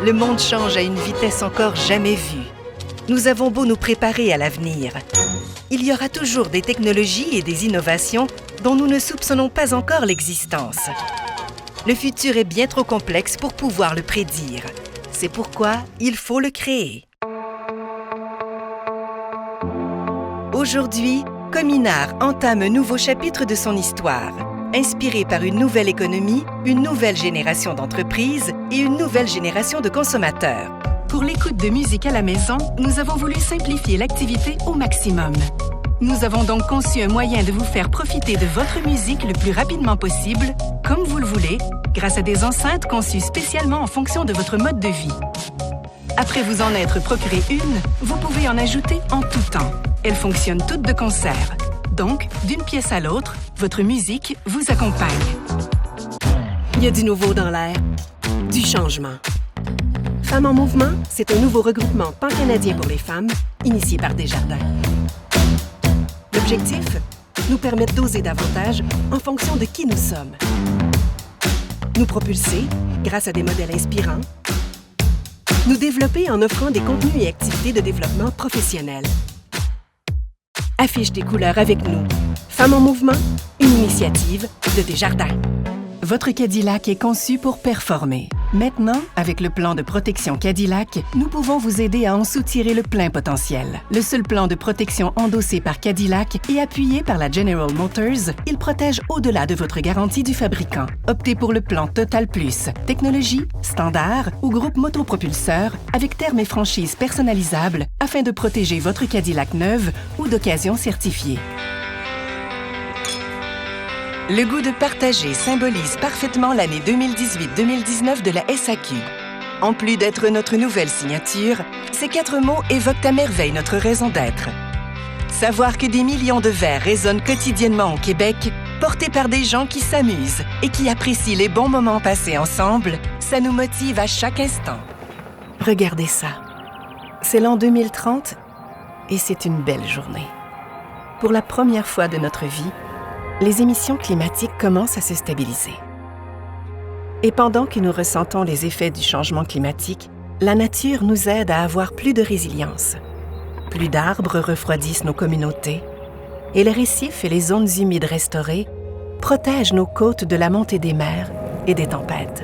le monde change à une vitesse encore jamais vue. Nous avons beau nous préparer à l'avenir, il y aura toujours des technologies et des innovations dont nous ne soupçonnons pas encore l'existence. Le futur est bien trop complexe pour pouvoir le prédire. C'est pourquoi il faut le créer. Aujourd'hui, Cominar entame un nouveau chapitre de son histoire, inspiré par une nouvelle économie, une nouvelle génération d'entreprises et une nouvelle génération de consommateurs. Pour l'écoute de musique à la maison, nous avons voulu simplifier l'activité au maximum. Nous avons donc conçu un moyen de vous faire profiter de votre musique le plus rapidement possible, comme vous le voulez, grâce à des enceintes conçues spécialement en fonction de votre mode de vie. Après vous en être procuré une, vous pouvez en ajouter en tout temps. Elles fonctionnent toutes de concert. Donc, d'une pièce à l'autre, votre musique vous accompagne. Il y a du nouveau dans l'air, du changement. Femmes en mouvement, c'est un nouveau regroupement pan-canadien pour les femmes, initié par Desjardins. L'objectif? Nous permettre d'oser davantage en fonction de qui nous sommes. Nous propulser grâce à des modèles inspirants. Nous développer en offrant des contenus et activités de développement professionnel. Affiche tes couleurs avec nous. Femmes en mouvement, une initiative de Desjardins. Votre Cadillac est conçu pour performer. Maintenant, avec le plan de protection Cadillac, nous pouvons vous aider à en soutirer le plein potentiel. Le seul plan de protection endossé par Cadillac et appuyé par la General Motors, il protège au-delà de votre garantie du fabricant. Optez pour le plan Total Plus, technologie, standard ou groupe motopropulseur avec termes et franchises personnalisables afin de protéger votre Cadillac neuve ou d'occasion certifiée. Le goût de partager symbolise parfaitement l'année 2018-2019 de la SAQ. En plus d'être notre nouvelle signature, ces 4 mots évoquent à merveille notre raison d'être. Savoir que des millions de verres résonnent quotidiennement au Québec, portés par des gens qui s'amusent et qui apprécient les bons moments passés ensemble, ça nous motive à chaque instant. Regardez ça. C'est l'an 2030 et c'est une belle journée. Pour la première fois de notre vie, les émissions climatiques commencent à se stabiliser. Et pendant que nous ressentons les effets du changement climatique, la nature nous aide à avoir plus de résilience. Plus d'arbres refroidissent nos communautés et les récifs et les zones humides restaurées protègent nos côtes de la montée des mers et des tempêtes.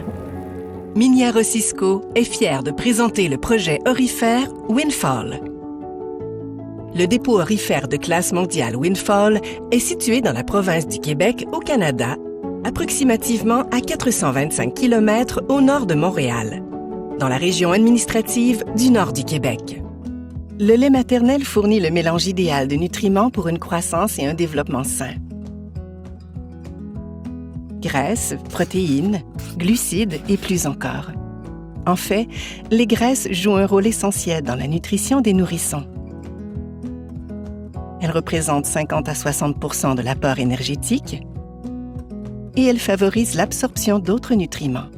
Minière Osisko est fière de présenter le projet aurifère Windfall. Le dépôt aurifère de classe mondiale Windfall est situé dans la province du Québec, au Canada, approximativement à 425 km au nord de Montréal, dans la région administrative du nord du Québec. Le lait maternel fournit le mélange idéal de nutriments pour une croissance et un développement sain. Graisses, protéines, glucides et plus encore. En fait, les graisses jouent un rôle essentiel dans la nutrition des nourrissons. Elles représentent 50 à 60 % de l'apport énergétique et elles favorisent l'absorption d'autres nutriments.